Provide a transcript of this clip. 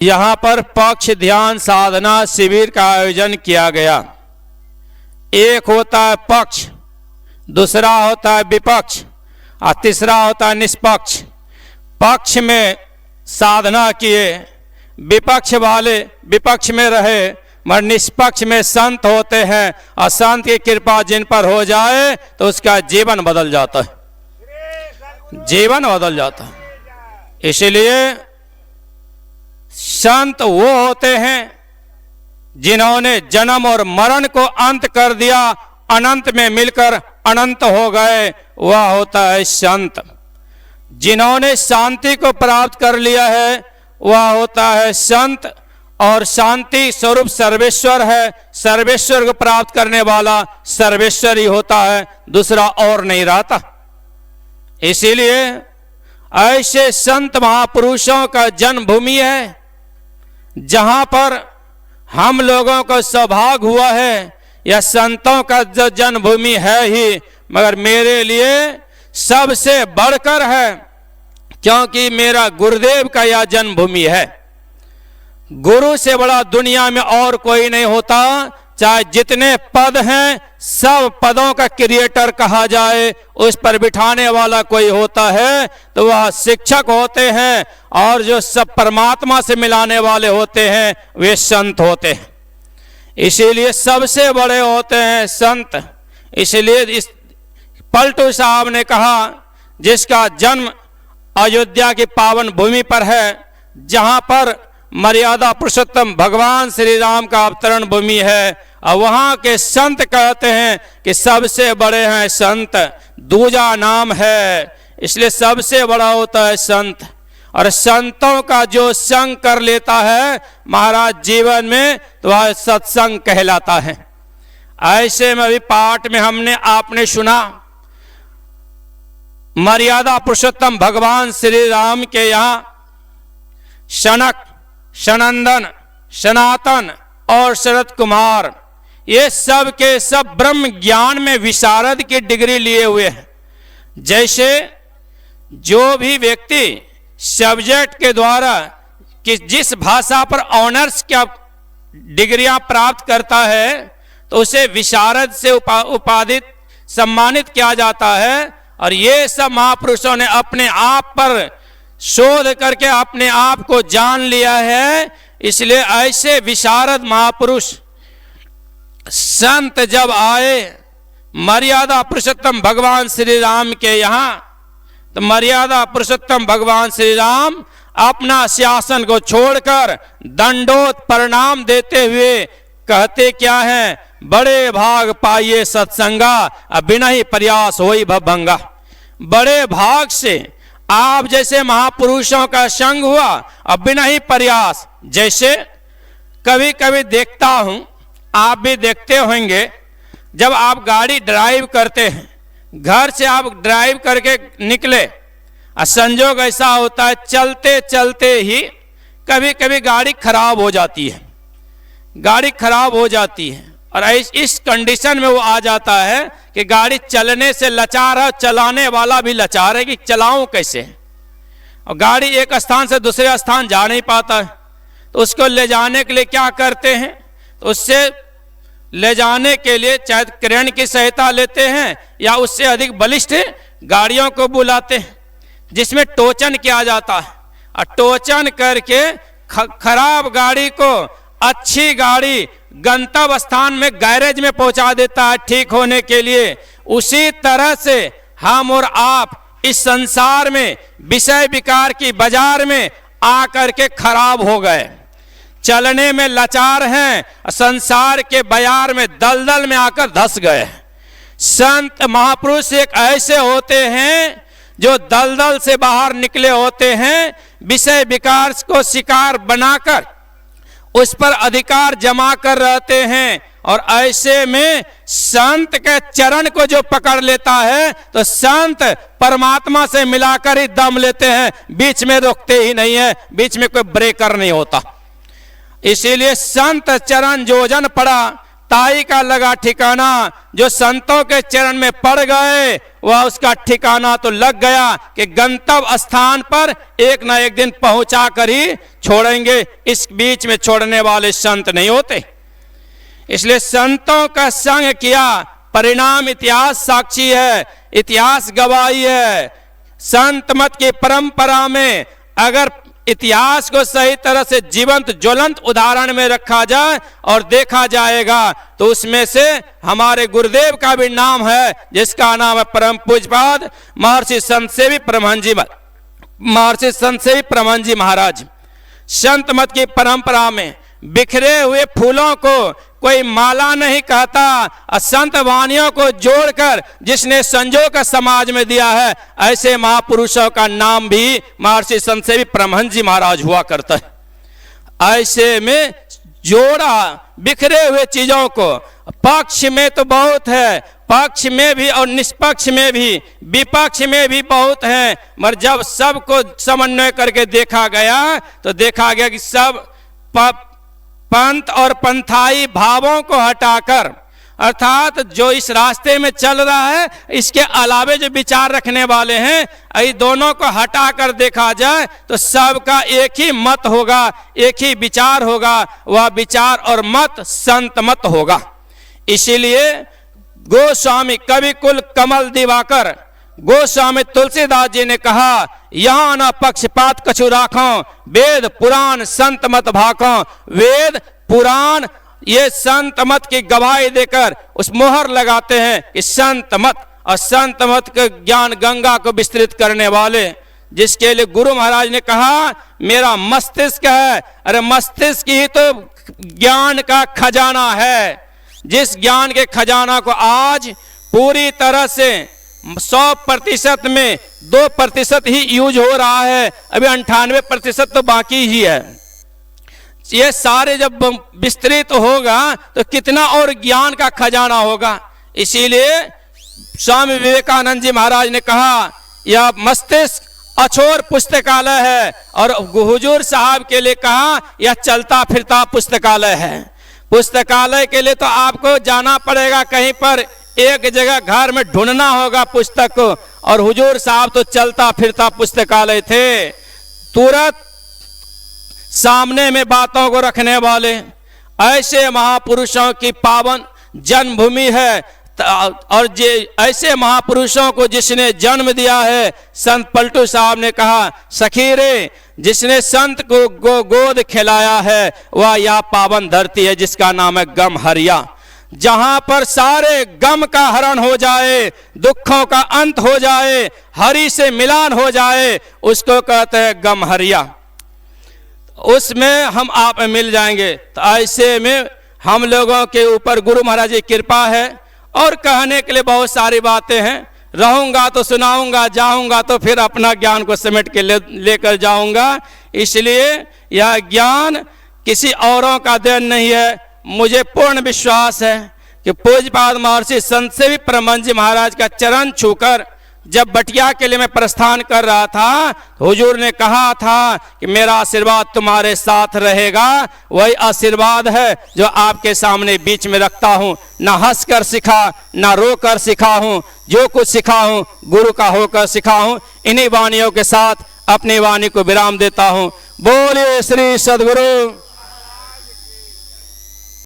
यहाँ पर पक्ष ध्यान साधना शिविर का आयोजन किया गया। एक होता है पक्ष, दूसरा होता है विपक्ष और तीसरा होता है निष्पक्ष। पक्ष में साधना किए, विपक्ष वाले विपक्ष में रहे, मगर निष्पक्ष में संत होते हैं और संत की कृपा जिन पर हो जाए तो उसका जीवन बदल जाता है, जीवन बदल जाता है। इसलिए संत वो होते हैं जिन्होंने जन्म और मरण को अंत कर दिया, अनंत में मिलकर अनंत हो गए, वह होता है संत। जिन्होंने शांति को प्राप्त कर लिया है वह होता है संत। और शांति स्वरूप सर्वेश्वर है, सर्वेश्वर को प्राप्त करने वाला सर्वेश्वर ही होता है, दूसरा और नहीं रहता। इसीलिए ऐसे संत महापुरुषों का जन्मभूमि है जहां पर हम लोगों को सौभाग्य हुआ है। यह संतों का जो जन्मभूमि है ही, मगर मेरे लिए सबसे बढ़कर है, क्योंकि मेरा गुरुदेव का यह जन्मभूमि है। गुरु से बड़ा दुनिया में और कोई नहीं होता। चाहे जितने पद हैं सब पदों का क्रिएटर कहा जाए, उस पर बिठाने वाला कोई होता है तो वह शिक्षक होते हैं, और जो सब परमात्मा से मिलाने वाले होते हैं वे संत होते हैं। इसीलिए सबसे बड़े होते हैं संत। इसलिए इस पलटू साहब ने कहा, जिसका जन्म अयोध्या की पावन भूमि पर है, जहां पर मर्यादा पुरुषोत्तम भगवान श्री राम का अवतरण भूमि है, और वहाँ के संत कहते हैं कि सबसे बड़े हैं संत, दूजा नाम है। इसलिए सबसे बड़ा होता है संत। और संतों का जो संग कर लेता है महाराज जीवन में, तो वह सत्संग कहलाता है। ऐसे में भी पाठ में हमने आपने सुना, मर्यादा पुरुषोत्तम भगवान श्री राम के यहाँ सनक, सनंदन, सनातन और शरद कुमार, ये सब के सब ब्रह्म ज्ञान में विशारद की डिग्री लिए हुए हैं। जैसे जो भी व्यक्ति सब्जेक्ट के द्वारा कि जिस भाषा पर ऑनर्स क्या डिग्रियां प्राप्त करता है तो उसे विशारद से उपाधित सम्मानित किया जाता है। और ये सब महापुरुषों ने अपने आप पर शोध करके अपने आप को जान लिया है। इसलिए ऐसे विशारद महापुरुष संत जब आए मर्यादा पुरुषोत्तम भगवान श्री राम के यहाँ, तो मर्यादा पुरुषोत्तम भगवान श्री राम अपना शासन को छोड़कर दंडोत प्रणाम देते हुए कहते क्या हैं, बड़े भाग पाइए सत्संगा, अब बिना ही प्रयास होई भभंगा। बड़े भाग से आप जैसे महापुरुषों का संग हुआ, अब बिना ही प्रयास। जैसे कभी कभी देखता हूं, आप भी देखते होंगे, जब आप गाड़ी ड्राइव करते हैं, घर से आप ड्राइव करके निकले और संजोग ऐसा होता है चलते चलते ही कभी कभी गाड़ी खराब हो जाती है, गाड़ी खराब हो जाती है। और इस कंडीशन में वो आ जाता है कि गाड़ी चलने से लाचार है, चलाने वाला भी लाचार है कि चलाऊं कैसे। और गाड़ी एक स्थान से दूसरे स्थान जा नहीं पाता है, तो उसको ले जाने के लिए क्या करते हैं, तो उससे ले जाने के लिए चाहे क्रेन की सहायता लेते हैं या उससे अधिक बलिष्ठ गाड़ियों को बुलाते हैं, जिसमें टोचन किया जाता है। और टोचन करके खराब गाड़ी को अच्छी गाड़ी गंतव्य स्थान में गैरेज में पहुंचा देता है ठीक होने के लिए। उसी तरह से हम और आप इस संसार में विषय विकार की बाजार में आकर के खराब हो गए, चलने में लाचार हैं, संसार के बयार में दलदल में आकर धंस गए। संत महापुरुष एक ऐसे होते हैं जो दलदल से बाहर निकले होते हैं, विषय विकार को शिकार बनाकर उस पर अधिकार जमा कर रहते हैं। और ऐसे में संत के चरण को जो पकड़ लेता है तो संत परमात्मा से मिलाकर ही दम लेते हैं, बीच में रोकते ही नहीं है, बीच में कोई ब्रेकर नहीं होता। इसीलिए संत चरण जोजन पड़ा ताई का लगा ठिकाना, जो संतों के चरण में पड़ गए वह उसका ठिकाना तो लग गया कि गंतव्य स्थान पर एक ना एक दिन पहुंचा कर ही छोड़ेंगे। इस बीच में छोड़ने वाले संत नहीं होते। इसलिए संतों का संग किया, परिणाम इतिहास साक्षी है, इतिहास गवाही है। संत मत की परंपरा में अगर इतिहास को सही तरह से जीवंत ज्वलंत उदाहरण में रखा जाए और देखा जाएगा तो उसमें से हमारे गुरुदेव का भी नाम है, जिसका नाम है परम पूज्यपाद महर्षि संत सेवी परमहंस जी महाराज। संत मत की परंपरा में बिखरे हुए फूलों को कोई माला नहीं कहता, संत वाणियों को जोड़कर जिसने संजोग समाज में दिया है, ऐसे महापुरुषों का नाम भी महर्षि संत सेवी परमहंस जी महाराज हुआ करता है। ऐसे में जोड़ा बिखरे हुए चीजों को, पक्ष में तो बहुत है, पक्ष में भी और निष्पक्ष में भी, विपक्ष में भी बहुत है, मगर जब सबको समन्वय करके देखा गया तो देखा गया कि सब पंथ और पंथाई भावों को हटाकर, अर्थात जो इस रास्ते में चल रहा है इसके अलावे जो विचार रखने वाले हैं, ये दोनों को हटाकर देखा जाए तो सबका एक ही मत होगा, एक ही विचार होगा, वह विचार और मत संत मत होगा। इसीलिए गोस्वामी कवि कुल कमल दिवाकर गोस्वामी तुलसीदास जी ने कहा, यहाँ न पक्षपात कछु राखो, वेद पुराण संत मत भाखो। वेद पुराण ये संत मत की गवाही देकर उस मोहर लगाते हैं कि संत मत, और संत मत के ज्ञान गंगा को विस्तृत करने वाले, जिसके लिए गुरु महाराज ने कहा मेरा मस्तिष्क है। अरे मस्तिष्क ही तो ज्ञान का खजाना है, जिस ज्ञान के खजाना को आज पूरी तरह से 100% में 2% ही यूज हो रहा है, अभी 98% तो बाकी ही है। ये सारे जब विस्तृत होगा तो कितना और ज्ञान का खजाना होगा। इसीलिए स्वामी विवेकानंद जी महाराज ने कहा यह मस्तिष्क अछोर पुस्तकालय है, और हुजूर साहब के लिए कहा यह चलता फिरता पुस्तकालय है। पुस्तकालय के लिए तो आपको जाना पड़ेगा, कहीं पर एक जगह घर में ढूंढना होगा पुस्तक को, और हुजूर साहब तो चलता फिरता पुस्तकालय थे, तुरंत सामने में बातों को रखने वाले। ऐसे महापुरुषों की पावन जन्मभूमि है, और ऐसे महापुरुषों को जिसने जन्म दिया है, संत पलटू साहब ने कहा सखी रे, जिसने संत को गोद खिलाया है वह यह पावन धरती है जिसका नाम है गम हरिया। जहां पर सारे गम का हरण हो जाए, दुखों का अंत हो जाए, हरि से मिलान हो जाए, उसको कहते हैं गम हरिया। उसमें हम आप मिल जाएंगे। तो ऐसे में हम लोगों के ऊपर गुरु महाराज की कृपा है, और कहने के लिए बहुत सारी बातें हैं। रहूंगा तो सुनाऊंगा, जाऊंगा तो फिर अपना ज्ञान को समेट के लेकर जाऊंगा। इसलिए यह ज्ञान किसी औरों का देन नहीं है। मुझे पूर्ण विश्वास है कि पूज्यपाद महर्षि संत सेवी परमहंस जी महाराज का चरण छूकर जब बटिया के लिए मैं प्रस्थान कर रहा था, हुजूर ने कहा था कि मेरा आशीर्वाद तुम्हारे साथ रहेगा। वही आशीर्वाद है जो आपके सामने बीच में रखता हूँ। ना हंस कर सिखा, ना रो कर सिखा हूँ, जो कुछ सिखा हूँ गुरु का होकर सिखा हूँ। इन्हीं वाणियों के साथ अपनी वाणी को विराम देता हूँ। बोलिए श्री सद्गुरु